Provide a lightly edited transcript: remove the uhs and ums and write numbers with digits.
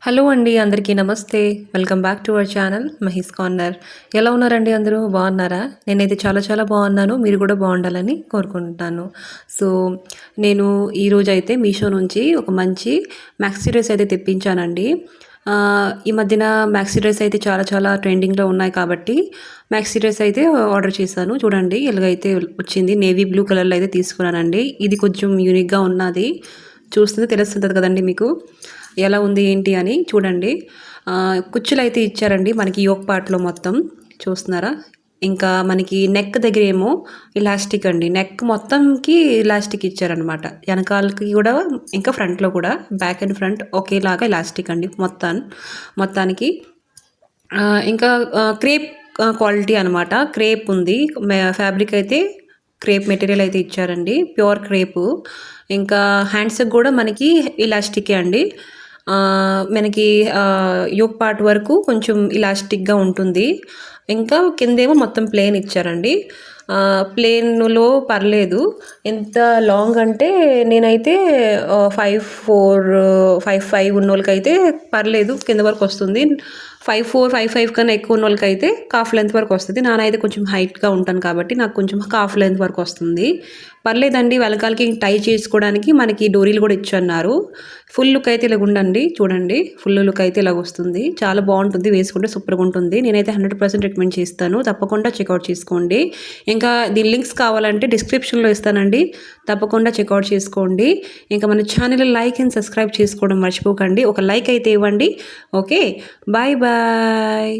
Hello అండి. అందరికీ నమస్తే. Welcome back to our channel Mahi's corner. ఎలా ఉన్నారండి అందరూ? బాగున్నారా? నేనైతే చాలా చాలా బాగున్నాను. మీరు కూడా బాగుండాలని కోరుకుంటున్నాను. సో, నేను ఈరోజైతే మీషో నుంచి ఒక మంచి మ్యాక్సీ డ్రెస్ అయితే తెప్పించానండి. ఈ మధ్యన మ్యాక్సీ డ్రెస్ అయితే చాలా చాలా ట్రెండింగ్‌లో ఉన్నాయి కాబట్టి మ్యాక్సీ డ్రెస్ అయితే ఆర్డర్ చేశాను. చూడండి ఎలాగైతే వచ్చింది. నేవీ బ్లూ కలర్‌లో అయితే తీసుకున్నానండి. ఇది కొంచెం యూనిక్‌గా ఉన్నది. చూస్తుంటే తెలుస్తుంటది కదండీ మీకు. ఎలా ఉంది ఏంటి అని చూడండి. కుచ్చులైతే ఇచ్చారండి మనకి యోక్ పార్ట్‌లో మొత్తం చూస్తున్నారా? ఇంకా మనకి నెక్ దగ్గరేమో ఇలాస్టిక్ అండి. నెక్ మొత్తంకి ఇలాస్టిక్ ఇచ్చారనమాట. ఎనకాలకి కూడా ఇంకా ఫ్రంట్‌లో కూడా బ్యాక్ అండ్ ఫ్రంట్ ఒకేలాగా ఇలాస్టిక్ అండి మొత్తానికి. ఇంకా క్రేప్ క్వాలిటీ అనమాట. క్రేప్ ఉంది. ఫ్యాబ్రిక్ అయితే క్రేప్ మెటీరియల్ అయితే ఇచ్చారండి. Pure crepe. ఇంకా హ్యాండ్స్‌కి కూడా మనకి ఇలాస్టికే అండి. మనకి యోక్ పార్ట్ వరకు కొంచెం ఇలాస్టిక్‌గా ఉంటుంది. ఇంకా కిందేమో మొత్తం ప్లెయిన్ ఇచ్చారండి. ప్లెయిన్‌లో పర్లేదు. ఎంత లాంగ్ అంటే నేనైతే 5'4", 5'5" ఉన్నోళ్ళకైతే పర్లేదు కింద వరకు వస్తుంది. 5'4", 5'5" కన్నా ఎక్కువ ఉన్నోళ్ళకైతే కాఫ్ లెంత్ వరకు వస్తది. నానైతే కొంచెం హైట్‌గా ఉంటాను కాబట్టి నాకు కొంచెం కాఫ్ లెంత్ వరకు వస్తుంది. పర్లేదండి. వెనకాలకి టై చేసుకోవడానికి మనకి డోరీలు కూడా ఇచ్చన్నారు. ఫుల్ లుక్ అయితే ఇలాగుండండి. చూడండి ఫుల్ లుక్ అయితే ఇలాగొస్తుంది. చాలా బాగుంటుంది. వేసుకుంటే సూపర్‌గా ఉంటుంది. నేనైతే 100% రికమెండ్ చేస్తాను. తప్పకుండా చెక్‌ఔట్ చేసుకోండి. ఇంకా దీని లింక్స్ కావాలంటే డిస్క్రిప్షన్‌లో ఇస్తానండి. తప్పకుండా చెక్‌ఔట్ చేసుకోండి. ఇంకా మన ఛానల్‌ని లైక్ అండ్ సబ్స్క్రైబ్ చేసుకోవడం మర్చిపోకండి. ఒక లైక్ అయితే ఇవ్వండి. ఓకే. Bye bye.